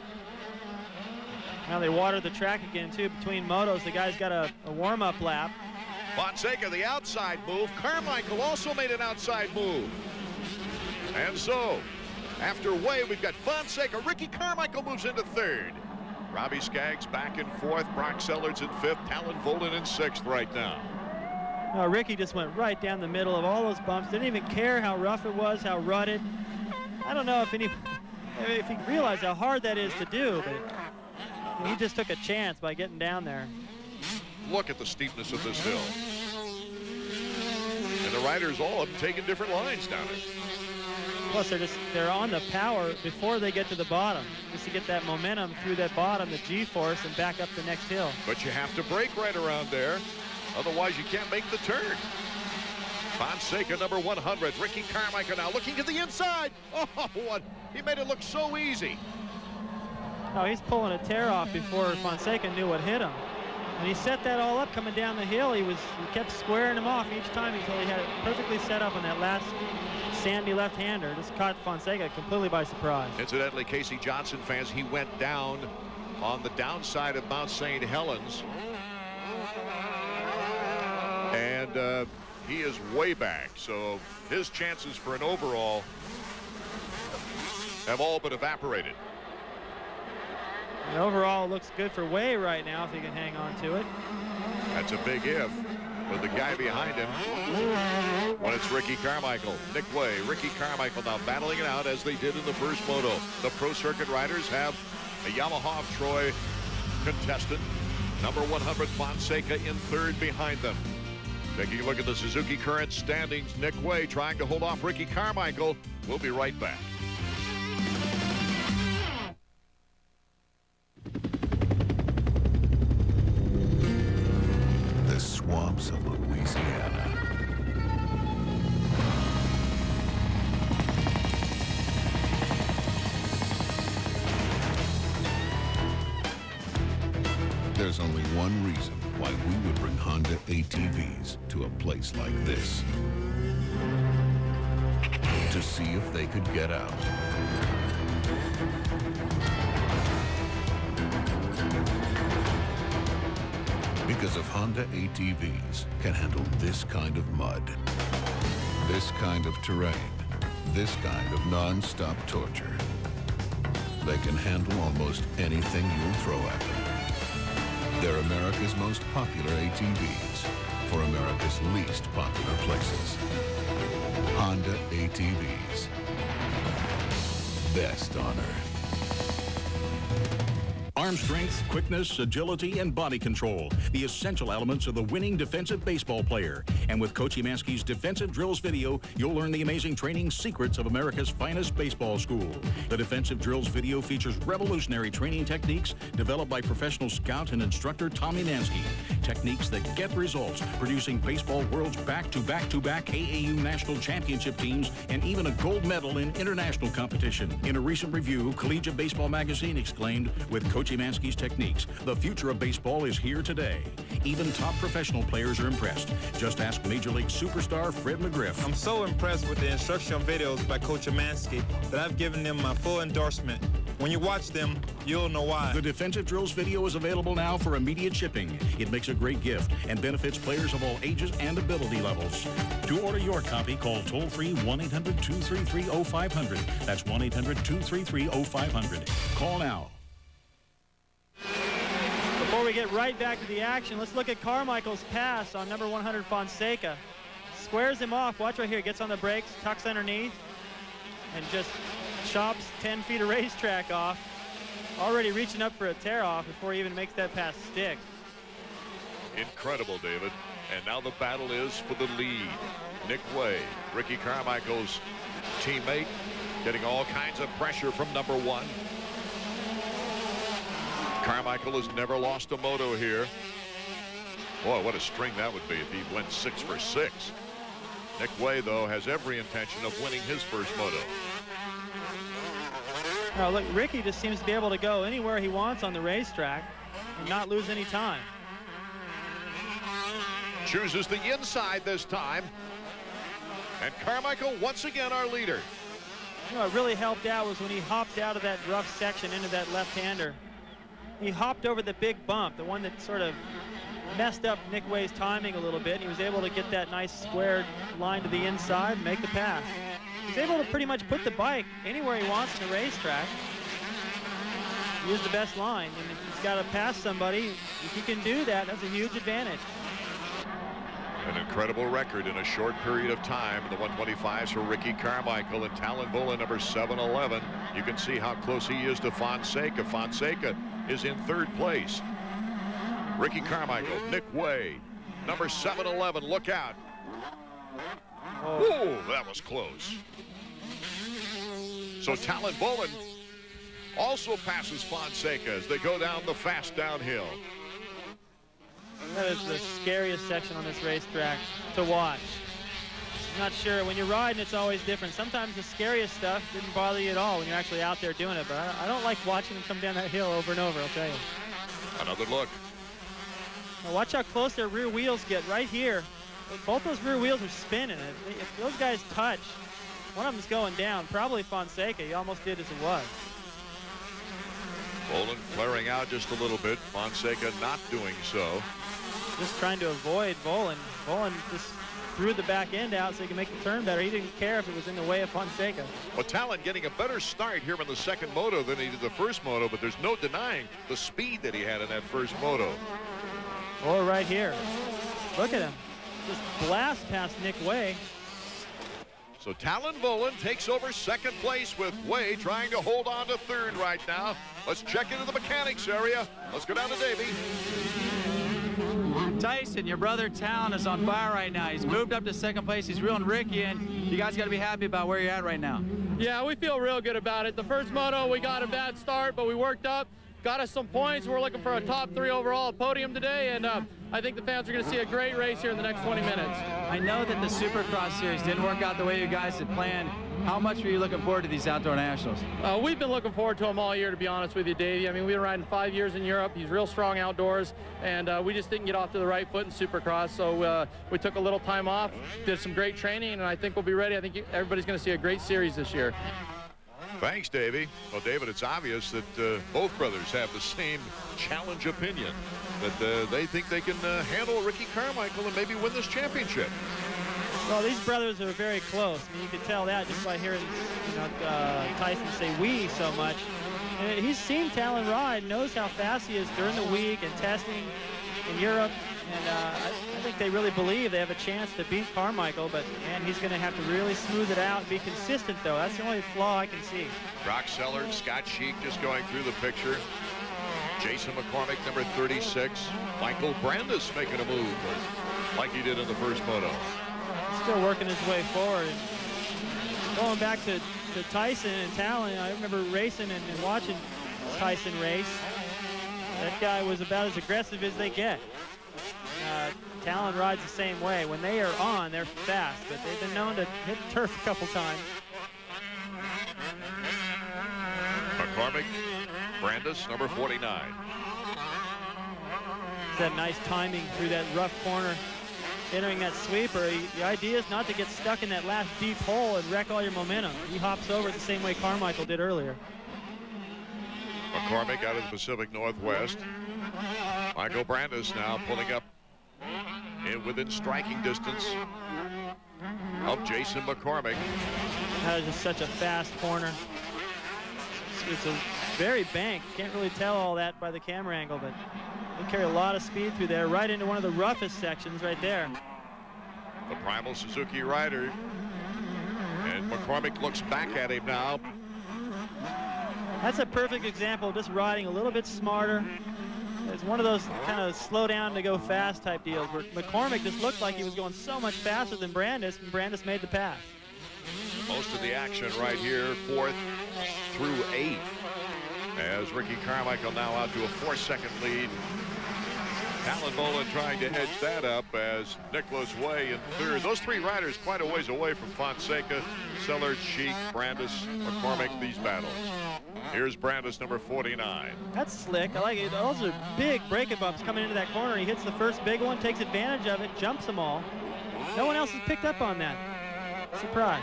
Now they watered the track again, too, between motos. The guy's got a warm-up lap. Fonseca, the outside move. Carmichael also made an outside move. And so, after Way, we've got Fonseca. Ricky Carmichael moves into third. Robbie Skaggs back in fourth. Brock Sellards in fifth. Talon Bolin in sixth right now. Now, Ricky just went right down the middle of all those bumps. Didn't even care how rough it was, how rutted. I don't know if he realized how hard that is to do, but he just took a chance by getting down there. Look at the steepness of this hill. And the riders, all of them, taking different lines down it. Plus, they're on the power before they get to the bottom, just to get that momentum through that bottom, the G-force, and back up the next hill. But you have to brake right around there. Otherwise, you can't make the turn. Fonseca, number 100. Ricky Carmichael now looking to the inside. Oh, what? He made it look so easy. Oh, he's pulling a tear off before Fonseca knew what hit him. And he set that all up coming down the hill. He kept squaring him off each time until he had it perfectly set up on that last sandy left-hander. Just caught Fonseca completely by surprise. Incidentally, Casey Johnson fans, he went down on the downside of Mount St. Helens. And he is way back, so his chances for an overall have all but evaporated. And overall, looks good for Way right now if he can hang on to it. That's a big if with the guy behind him when it's Ricky Carmichael. Nick Way, Ricky Carmichael now battling it out as they did in the first moto. The Pro Circuit riders have a Yamaha of Troy contestant, number 100 Fonseca in third behind them. Taking a look at the Suzuki Current standings, Nick Way trying to hold off Ricky Carmichael. We'll be right back. The swamps of Louisiana. There's only one reason why we would bring Honda ATVs to a place like this. To see if they could get out. Because if Honda ATVs can handle this kind of mud, this kind of terrain, this kind of non-stop torture, they can handle almost anything you'll throw at them. They're America's most popular ATVs for America's least popular places. Honda ATVs. Best on Earth. Arm strength, quickness, agility, and body control. The essential elements of the winning defensive baseball player. And with Coach Emanski's Defensive Drills video, you'll learn the amazing training secrets of America's finest baseball school. The Defensive Drills video features revolutionary training techniques developed by professional scout and instructor Tom Emanski. Techniques that get results, producing baseball world's back-to-back-to-back AAU national championship teams and even a gold medal in international competition. In a recent review, Collegiate Baseball Magazine exclaimed, with Coach Emanski's techniques, the future of baseball is here today. Even top professional players are impressed. Just ask Major League superstar Fred McGriff. I'm so impressed with the instructional videos by Coach Emanski that I've given them my full endorsement. When you watch them, you'll know why. The Defensive Drills video is available now for immediate shipping. It makes a great gift and benefits players of all ages and ability levels. To order your copy, call toll-free 1-800-233-0500. That's 1-800-233-0500. Call now. Before we get right back to the action, let's look at Carmichael's pass on number 100 Fonseca. Squares him off. Watch right here. Gets on the brakes, tucks underneath, and just chops 10 feet of racetrack off. Already reaching up for a tear-off before he even makes that pass stick. Incredible, David. And now the battle is for the lead. Nick Way, Ricky Carmichael's teammate, getting all kinds of pressure from number 1. Carmichael has never lost a moto here. Boy, what a string that would be if he went 6 for 6. Nick Way, though, has every intention of winning his first moto. Now, look, Ricky just seems to be able to go anywhere he wants on the racetrack and not lose any time. Chooses the inside this time. And Carmichael, once again, our leader. You know, what really helped out was when he hopped out of that rough section into that left-hander. He hopped over the big bump, the one that sort of messed up Nick Way's timing a little bit. He was able to get that nice squared line to the inside and make the pass. He's able to pretty much put the bike anywhere he wants in the racetrack. Use the best line, and if he's got to pass somebody, if he can do that, that's a huge advantage. An incredible record in a short period of time. The 125s for Ricky Carmichael and Talon Bullen, number 711. You can see how close he is to Fonseca. Fonseca is in 3rd place. Ricky Carmichael, Nick Way, number 711. Look out. Whoa, that was close. So Talon Bullen also passes Fonseca as they go down the fast downhill. That is the scariest section on this racetrack to watch. I'm not sure. When you're riding, it's always different. Sometimes the scariest stuff didn't bother you at all when you're actually out there doing it, but I don't like watching them come down that hill over and over, I'll tell you. Another look. Now watch how close their rear wheels get right here. Both those rear wheels are spinning. If those guys touch, one of them's going down. Probably Fonseca. He almost did as it was. Bullen flaring out just a little bit. Fonseca not doing so. Just trying to avoid Bullen. Bullen just threw the back end out so he could make the turn better. He didn't care if it was in the way of Fonseca. Well, Talon getting a better start here in the second moto than he did the first moto, but there's no denying the speed that he had in that first moto. Or right here. Look at him. Just blast past Nick Way. So Talon Bullen takes over 2nd place with Way trying to hold on to 3rd right now. Let's check into the mechanics area. Let's go down to Davey. Tyson, your brother Talon is on fire right now. He's moved up to 2nd place. He's reeling Ricky in. You guys got to be happy about where you're at right now. Yeah, we feel real good about it. The first moto, we got a bad start, but we worked up, got us some points. We're looking for a top 3 overall podium today, and I think the fans are going to see a great race here in the next 20 minutes. I know that the Supercross series didn't work out the way you guys had planned. How much were you looking forward to these outdoor nationals? We've been looking forward to them all year, to be honest with you, Davey. I mean, we've been riding 5 years in Europe. He's real strong outdoors, and we just didn't get off to the right foot in Supercross, so we took a little time off, did some great training, and I think we'll be ready. I think everybody's going to see a great series this year. Thanks, Davey. Well, David, it's obvious that both brothers have the same challenge opinion, that they think they can handle Ricky Carmichael and maybe win this championship. Well, these brothers are very close. I mean, you can tell that just by hearing Tyson say "we" so much. And he's seen Talon ride, knows how fast he is during the week and testing in Europe. And I think they really believe they have a chance to beat Carmichael, but man, he's going to have to really smooth it out and be consistent, though. That's the only flaw I can see. Brock Sellers, Scott Sheik just going through the picture. Jason McCormick, number 36. Michael Brandis making a move like he did in the first moto. Still working his way forward. And going back to Tyson and Talon, I remember racing and watching Tyson race. That guy was about as aggressive as they get. Talon rides the same way. When they are on, they're fast, but they've been known to hit the turf a couple times. McCormick, Brandis, number 49. That nice timing through that rough corner, entering that sweeper. The idea is not to get stuck in that last deep hole and wreck all your momentum. He hops over it the same way Carmichael did earlier. McCormick out of the Pacific Northwest. Michael Brandis now pulling up within striking distance of Jason McCormick. That is just such a fast corner. It's a very banked. Can't really tell all that by the camera angle, but they carry a lot of speed through there, right into one of the roughest sections right there. The primal Suzuki rider. And McCormick looks back at him now. That's a perfect example of just riding a little bit smarter. It's one of those kind of slow down to go fast type deals where McCormick just looked like he was going so much faster than Brandis, and Brandis made the pass. Most of the action right here, 4th through 8th, as Ricky Carmichael now out to a 4-second lead. Talon Bolin trying to edge that up as Nicholas Way in 3rd. Those 3 riders quite a ways away from Fonseca, Sellers, Sheik, Brandis, McCormick, these battles. Here's Brandis, number 49. That's slick. I like it. Those are big break-up bumps coming into that corner. He hits the first big one, takes advantage of it, jumps them all. No one else has picked up on that. Surprise.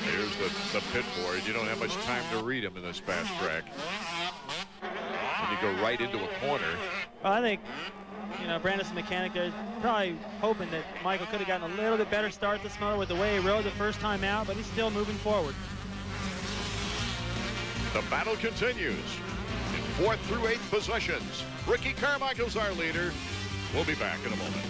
Here's the pit board. You don't have much time to read them in this fast track. When you go right into a corner. Well, I think, Brandis, the mechanic there, is probably hoping that Michael could have gotten a little bit better start this motor with the way he rode the first time out, but he's still moving forward. The battle continues in 4th through 8th positions. Ricky Carmichael's our leader. We'll be back in a moment.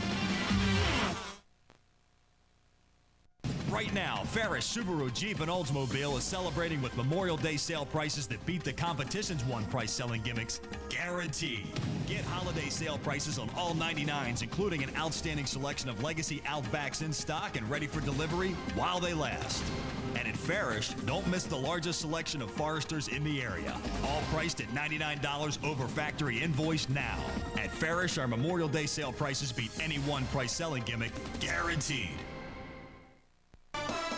Right now, Ferris Subaru Jeep and Oldsmobile is celebrating with Memorial Day sale prices that beat the competition's one-price selling gimmicks, guaranteed. Get holiday sale prices on all 99s, including an outstanding selection of legacy Outbacks in stock and ready for delivery while they last. And at Farish, don't miss the largest selection of Foresters in the area, all priced at $99 over factory invoice now. At Farish, our Memorial Day sale prices beat any one-price selling gimmick, guaranteed.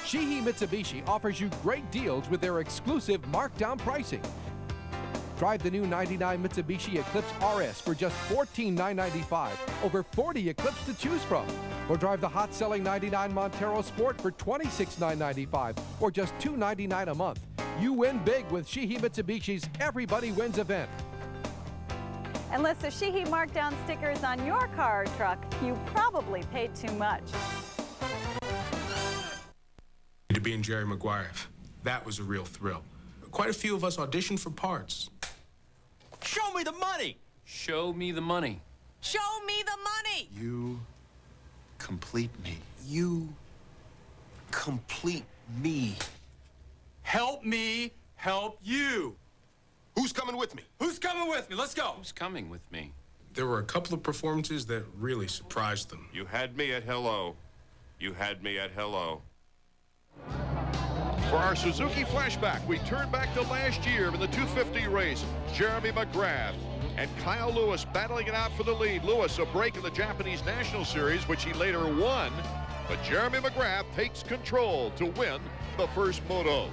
Sheehy Mitsubishi offers you great deals with their exclusive markdown pricing. Drive the new '99 Mitsubishi Eclipse RS for just $14,995, over 40 Eclipse to choose from. Or drive the hot-selling '99 Montero Sport for $26,995, or just $299 a month. You win big with Sheehy Mitsubishi's Everybody Wins event. Unless the Sheehy markdown sticker is on your car or truck, you probably paid too much. To be in Jerry Maguire, that was a real thrill. Quite a few of us auditioned for parts. Show me the money! Show me the money. Show me the money! You complete me. You complete me. Help me help you. Who's coming with me? Who's coming with me? Let's go. Who's coming with me? There were a couple of performances that really surprised them. You had me at hello. You had me at hello. For our Suzuki flashback, we turn back to last year in the 250 race. Jeremy McGrath and Kyle Lewis battling it out for the lead. Lewis a break in the Japanese National Series, which he later won. But Jeremy McGrath takes control to win the first moto.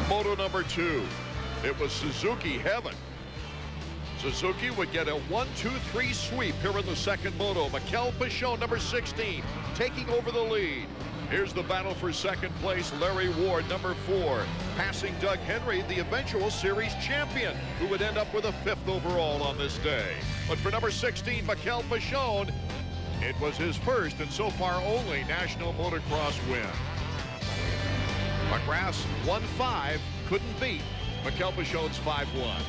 Moto number 2. It was Suzuki heaven. Suzuki would get a 1-2-3 sweep here in the second moto. Mikel Pichon, number 16, taking over the lead. Here's the battle for second place. Larry Ward, number 4, passing Doug Henry, the eventual series champion, who would end up with a 5th overall on this day. But for number 16, Mikel Pichon, it was his first and so far only national motocross win. McGrath's 1-5 couldn't beat Mikel Pichon's 5-1.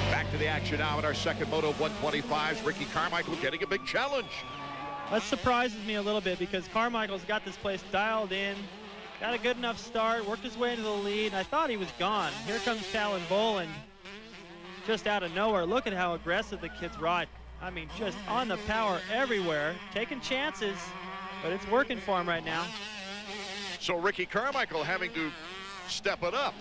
Back to the action now in our second moto 125s. Ricky Carmichael getting a big challenge. That surprises me a little bit because Carmichael's got this place dialed in, got a good enough start, worked his way into the lead, and I thought he was gone. Here comes Talon Boland just out of nowhere. Look at how aggressive the kid's ride. I mean, just on the power everywhere, taking chances, but it's working for him right now. So Ricky Carmichael having to step it up.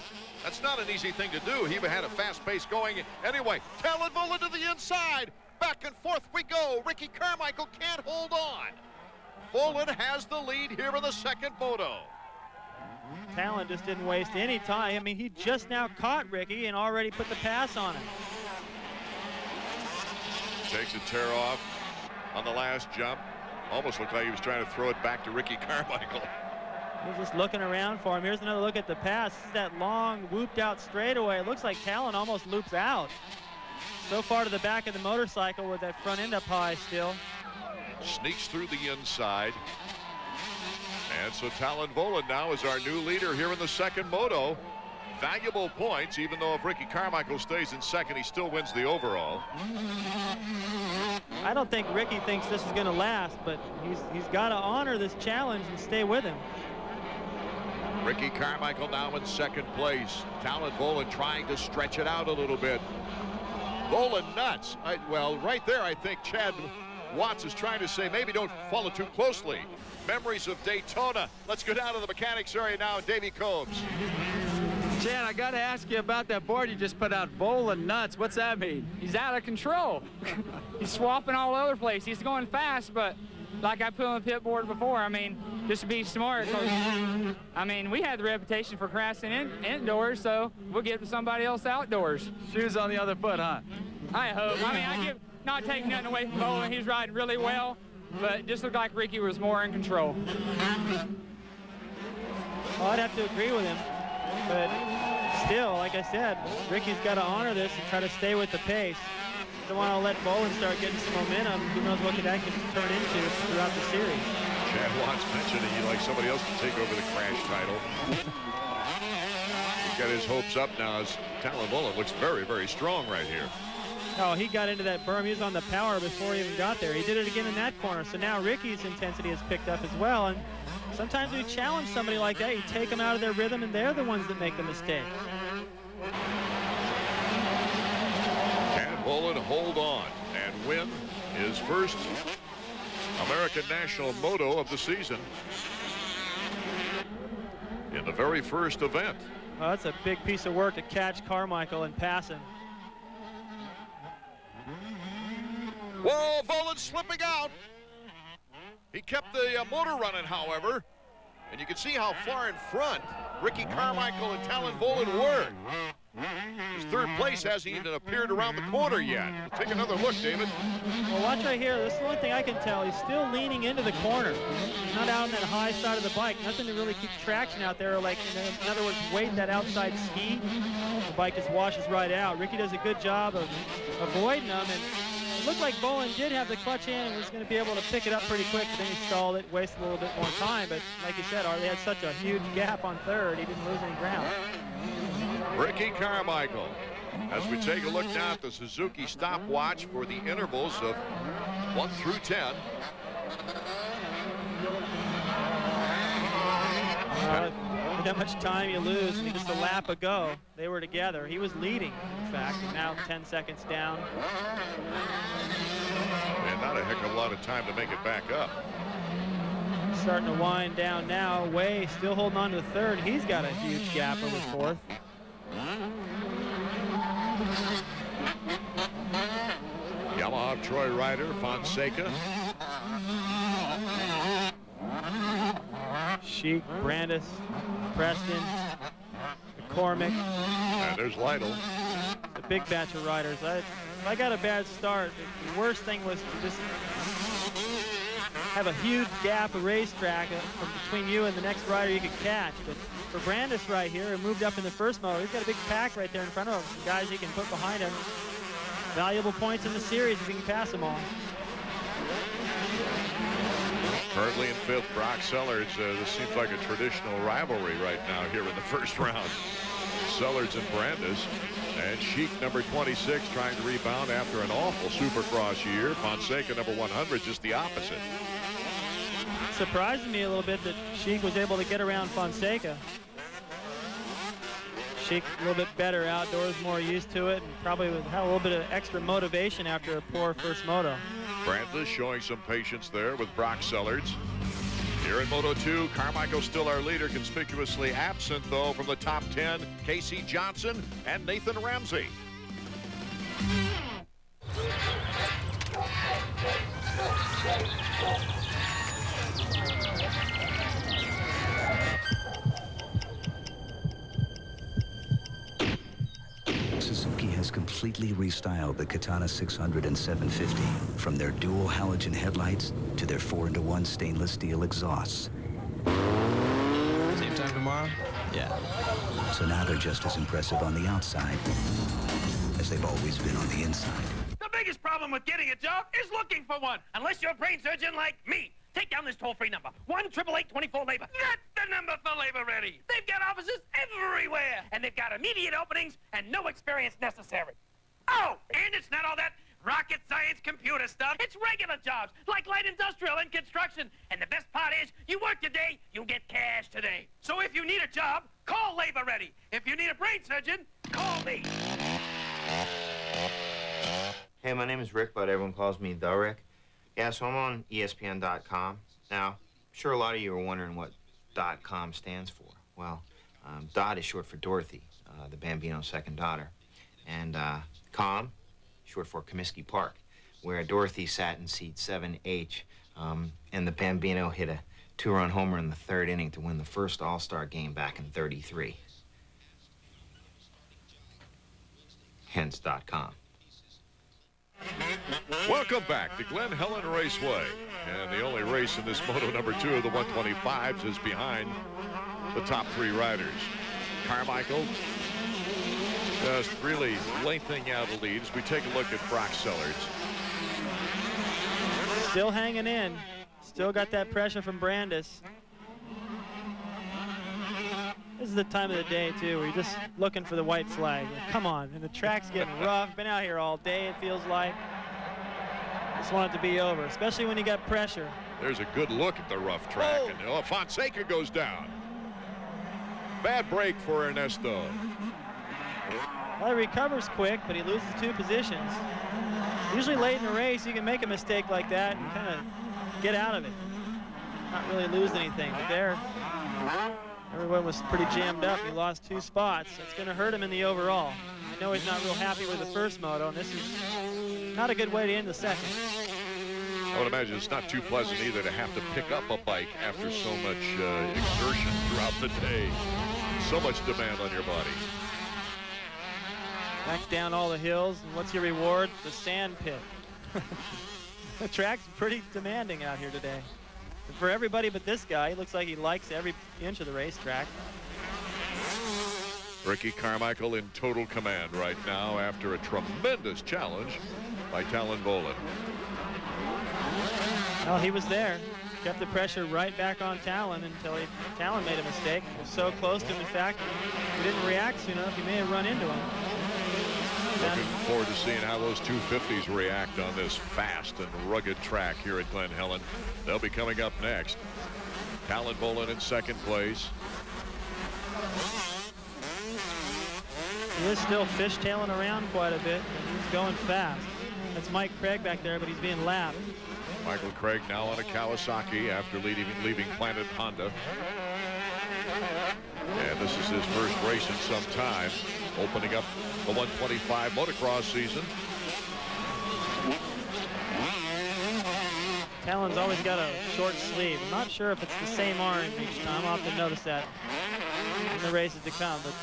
That's not an easy thing to do. He had a fast pace going. Anyway, Talon Boland to the inside. Back and forth we go. Ricky Carmichael can't hold on. Boland has the lead here in the second moto. Talon just didn't waste any time. I mean, he just now caught Ricky and already put the pass on him. Takes a tear off on the last jump. Almost looked like he was trying to throw it back to Ricky Carmichael. He's just looking around for him. Here's another look at the pass. This is that long, whooped out straightaway. It looks like Talon almost loops out. So far to the back of the motorcycle with that front end up high still. Sneaks through the inside. And so Talon Boland now is our new leader here in the second moto. Valuable points, even though if Ricky Carmichael stays in second, he still wins the overall. I don't think Ricky thinks this is going to last, but he's got to honor this challenge and stay with him. Ricky Carmichael now in second place. Talon Boland trying to stretch it out a little bit. Boland nuts. Well, right there, I think Chad Watts is trying to say maybe don't follow too closely. Memories of Daytona. Let's go down to the mechanics area now, Davey Combs. Chad, I got to ask you about that board you just put out, Boland nuts. What's that mean? He's out of control. He's swapping all over the place. He's going fast, but like I put on the pit board before, I mean, just to be smart. I mean, we had the reputation for crashing indoors, so we'll give it to somebody else outdoors. Shoes on the other foot, huh? I hope. I mean, not taking nothing away from Boland. He's riding really well, but it just looked like Ricky was more in control. Well, I'd have to agree with him. But still, like I said, Ricky's got to honor this and try to stay with the pace. Don't want to let Boland start getting some momentum. Who knows what that can turn into throughout the series. Chad Watts mentioning he'd like somebody else to take over the crash title. He's got his hopes up now as Talon Boland looks very, very strong right here. Oh, he got into that berm. He was on the power before he even got there. He did it again in that corner. So now Ricky's intensity has picked up as well. And sometimes we challenge somebody like that. You take them out of their rhythm, and they're the ones that make the mistake. Can Boland hold on and win his first American National Moto of the season in the very first event? Well, that's a big piece of work to catch Carmichael and pass him. Whoa, Boland slipping out. He kept the motor running, however, and you can see how far in front Ricky Carmichael and Talon Boland were. His third place hasn't even appeared around the corner yet. Take another look, David. Well, watch right here. This is the only thing I can tell. He's still leaning into the corner. He's not out on that high side of the bike. Nothing to really keep traction out there. Like, in other words, weight that outside ski. The bike just washes right out. Ricky does a good job of avoiding them. And it looked like Boland did have the clutch in and was going to be able to pick it up pretty quick, but then he stalled it, wasted a little bit more time. But like you said, they had such a huge gap on third, he didn't lose any ground. Ricky Carmichael. As we take a look now at the Suzuki stopwatch for the intervals of 1 through 10. Look how much time you lose. I mean, just a lap ago, they were together. He was leading, in fact, and now 10 seconds down. And not a heck of a lot of time to make it back up. Starting to wind down now. Way still holding on to third. He's got a huge gap over fourth. Yamaha Troy Ryder, Fonseca. Sheik, Brandis, Preston, McCormick. And there's Lytle. The big batch of riders. If I got a bad start, the worst thing was to just have a huge gap of racetrack from between you and the next rider you could catch. But for Brandis right here, who moved up in the first moto, he's got a big pack right there in front of him. Some guys he can put behind him. Valuable points in the series if he can pass them all. Currently in fifth, Brock Sellards. This seems like a traditional rivalry right now here in the first round. Sellards and Brandis. And Sheik, number 26, trying to rebound after an awful Supercross year. Fonseca, number 100, just the opposite. Surprised me a little bit that Sheik was able to get around Fonseca. Sheik a little bit better outdoors, more used to it, and probably had a little bit of extra motivation after a poor first moto. Brandis showing some patience there with Brock Sellards. Here in Moto 2, Carmichael still our leader, conspicuously absent, though, from the top 10, Casey Johnson and Nathan Ramsey. Suzuki has completely restyled the Katana 600 and 750, from their dual halogen headlights to their 4-in-1 stainless steel exhausts. Same time tomorrow? Yeah. So now they're just as impressive on the outside as they've always been on the inside. The biggest problem with getting a job is looking for one, unless you're a brain surgeon like me. Take down this toll-free number, 1-888-24-LABOR. That's the number for Labor Ready. They've got offices everywhere, and they've got immediate openings and no experience necessary. Oh, and it's not all that rocket science computer stuff. It's regular jobs, like light industrial and construction. And the best part is, you work today, you get cash today. So if you need a job, call Labor Ready. If you need a brain surgeon, call me. Hey, my name is Rick, but everyone calls me The Rick. Yeah, so I'm on ESPN.com. Now, I'm sure a lot of you are wondering what .com stands for. Well, Dot is short for Dorothy, the Bambino's second daughter. And Com, short for Comiskey Park, where Dorothy sat in seat 7H, and the Bambino hit a 2-run homer in the third inning to win the first All-Star game back in '33. Hence .com. Welcome back to Glen Helen Raceway. And the only race in this Moto number 2 of the 125s is behind the top 3 riders. Carmichael just really lengthening out the lead as we take a look at Brock Sellards. Still hanging in. Still got that pressure from Brandis. This is the time of the day, too, where you're just looking for the white flag. Come on, and the track's getting rough. Been out here all day, it feels like. Just want it to be over, especially when you got pressure. There's a good look at the rough track. Oh. And Fonseca goes down. Bad break for Ernesto. Well, he recovers quick, but he loses 2 positions. Usually late in the race, you can make a mistake like that and kind of get out of it. Not really lose anything, but there, everyone was pretty jammed up. He lost 2 spots. It's going to hurt him in the overall. I know he's not real happy with the first moto, and this is not a good way to end the second. I would imagine it's not too pleasant either to have to pick up a bike after so much exertion throughout the day. So much demand on your body. Back down all the hills, and what's your reward? The sand pit. The track's pretty demanding out here today. And for everybody but this guy, he looks like he likes every inch of the racetrack. Ricky Carmichael in total command right now after a tremendous challenge by Talon Bolin. Well, he was there. Kept the pressure right back on Talon until Talon made a mistake. He was so close to him, in fact, he didn't react soon enough. He may have run into him. Looking forward to seeing how those 250s react on this fast and rugged track here at Glen Helen. They'll be coming up next. Talon Bolin in second place. He is still fishtailing around quite a bit, and he's going fast. That's Mike Craig back there, but he's being lapped. Michael Craig now on a Kawasaki after leaving Planet Honda. And this is his first race in some time, opening up the 125 motocross season. Talon's always got a short sleeve. I'm not sure if it's the same orange each time. I'll have to notice that in the races to come. But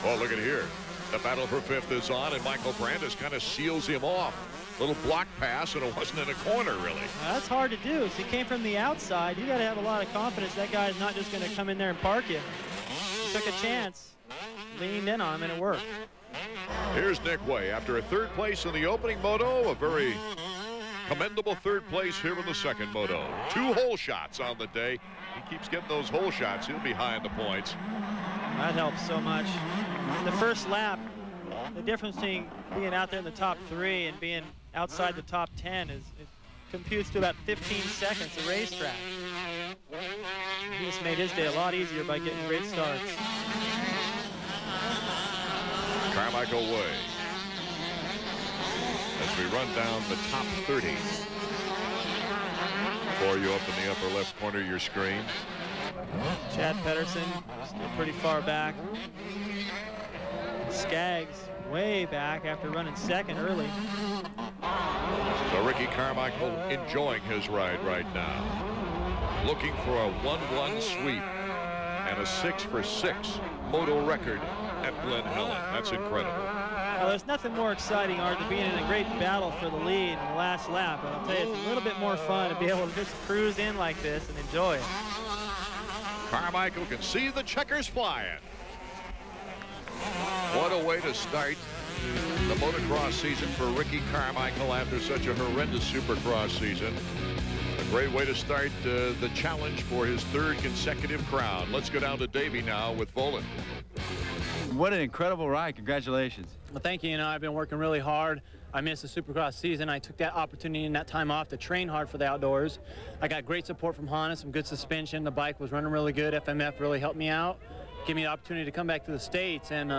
oh, look at here. The battle for fifth is on, and Michael Brandis kind of seals him off. Little block pass, and it wasn't in a corner, really. That's hard to do. So he came from the outside. You got to have a lot of confidence. That guy's not just going to come in there and park you. He took a chance, leaned in on him, and it worked. Here's Nick Way after a third place in the opening moto, a very commendable third place here in the second moto. 2 hole shots on the day. He keeps getting those hole shots. He'll be high in the points. That helps so much. The first lap, the difference between being out there in the top 3 and being outside the top 10 is it computes to about 15 seconds a racetrack. He just made his day a lot easier by getting great starts. Carmichael Way. As we run down the top 30 for you up in the upper left corner of your screen. Chad Pedersen still pretty far back. Skaggs way back after running second early. So Ricky Carmichael enjoying his ride right now. Looking for a 1-1 sweep and a 6-for-6 moto record at Glen Helen. That's incredible. Well, there's nothing more exciting, Art, than being in a great battle for the lead in the last lap. But I'll tell you, it's a little bit more fun to be able to just cruise in like this and enjoy it. Carmichael can see the checkers flying. What a way to start the motocross season for Ricky Carmichael after such a horrendous supercross season. A great way to start the challenge for his 3rd consecutive crown. Let's go down to Davey now with Volan. What an incredible ride. Congratulations. Well, thank you. You know, I've been working really hard. I missed the Supercross season. I took that opportunity and that time off to train hard for the outdoors. I got great support from Honda, some good suspension. The bike was running really good. FMF really helped me out, gave me the opportunity to come back to the States, and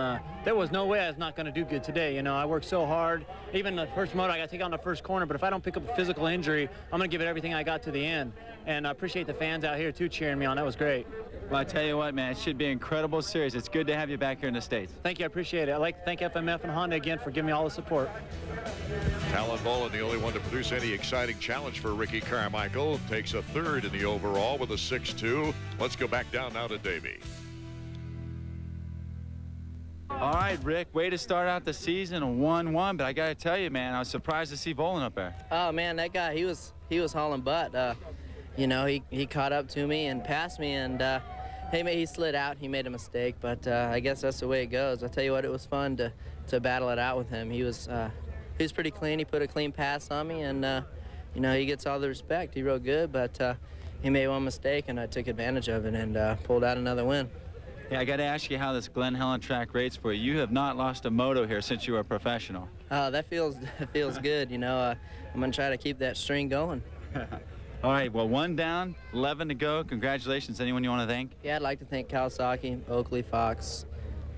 there was no way I was not going to do good today. You know, I worked so hard. Even the first moto, I got to take on the first corner, but if I don't pick up a physical injury, I'm going to give it everything I got to the end. And I appreciate the fans out here, too, cheering me on. That was great. Well, I tell you what, man, it should be an incredible series. It's good to have you back here in the States. Thank you. I appreciate it. I'd like to thank FMF and Honda again for giving me all the support. Talon Boland, the only one to produce any exciting challenge for Ricky Carmichael, takes a 3rd in the overall with a 6-2. Let's go back down now to Davey. All right, Rick, way to start out the season, a 1-1, but I got to tell you, man, I was surprised to see Volan up there. Oh, man, that guy, he was hauling butt. You know, he caught up to me and passed me, and he slid out. He made a mistake, but I guess that's the way it goes. I'll tell you what, it was fun to battle it out with him. He was pretty clean. He put a clean pass on me, and, you know, he gets all the respect. He rode good, but he made one mistake, and I took advantage of it and pulled out another win. Yeah, I got to ask you how this Glen Helen track rates for you. You have not lost a moto here since you were a professional. Oh, that feels good. You know, I'm going to try to keep that string going. All right, well, 1 down, 11 to go. Congratulations. Anyone you want to thank? Yeah, I'd like to thank Kawasaki, Oakley, Fox,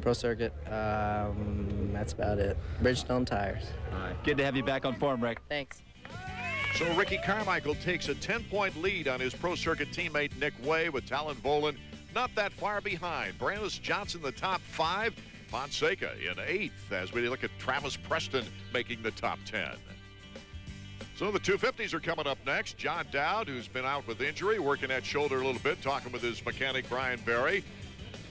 Pro Circuit. That's about it. Bridgestone tires. All right, good to have you back on form, Rick. Thanks. So Ricky Carmichael takes a 10-point lead on his Pro Circuit teammate Nick Way, with Talon Boland not that far behind. Brandis Johnson, the top 5. Fonseca in 8th as we look at Travis Preston making the top 10. So the 250s are coming up next. John Dowd, who's been out with injury, working that shoulder a little bit, talking with his mechanic Brian Berry.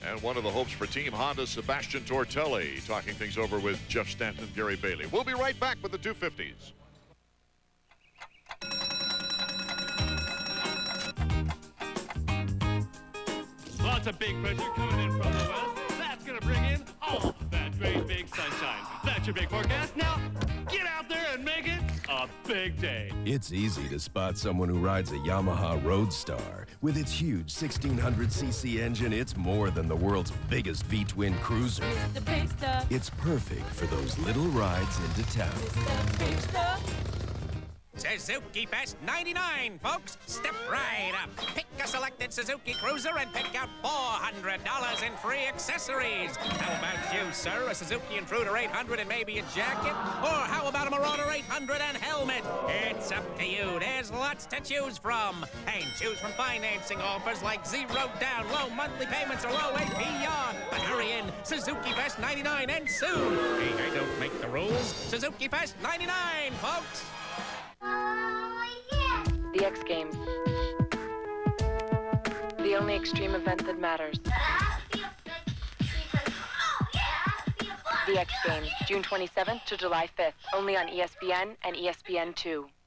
And one of the hopes for Team Honda, Sebastian Tortelli, talking things over with Jeff Stanton and Gary Bailey. We'll be right back with the 250s. Lots of big pressure coming in from the west. That's going to bring in all that great big sunshine. That's your big forecast. Now, get out there and make it a big day. It's easy to spot someone who rides a Yamaha Roadstar. With its huge 1600cc engine, it's more than the world's biggest V-twin cruiser. It's the big stuff. It's perfect for those little rides into town. It's the big stuff. Suzuki Fest 99, folks. Step right up. Pick a selected Suzuki Cruiser and pick out $400 in free accessories. How about you, sir? A Suzuki Intruder 800 and maybe a jacket? Or how about a Marauder 800 and helmet? It's up to you. There's lots to choose from. And choose from financing offers like 0 down, low monthly payments, or low APR. But hurry in. Suzuki Fest 99 and soon. Hey, I don't make the rules. Suzuki Fest 99, folks. The X Games. The only extreme event that matters. The X Games, June 27th to July 5th, only on ESPN and ESPN2.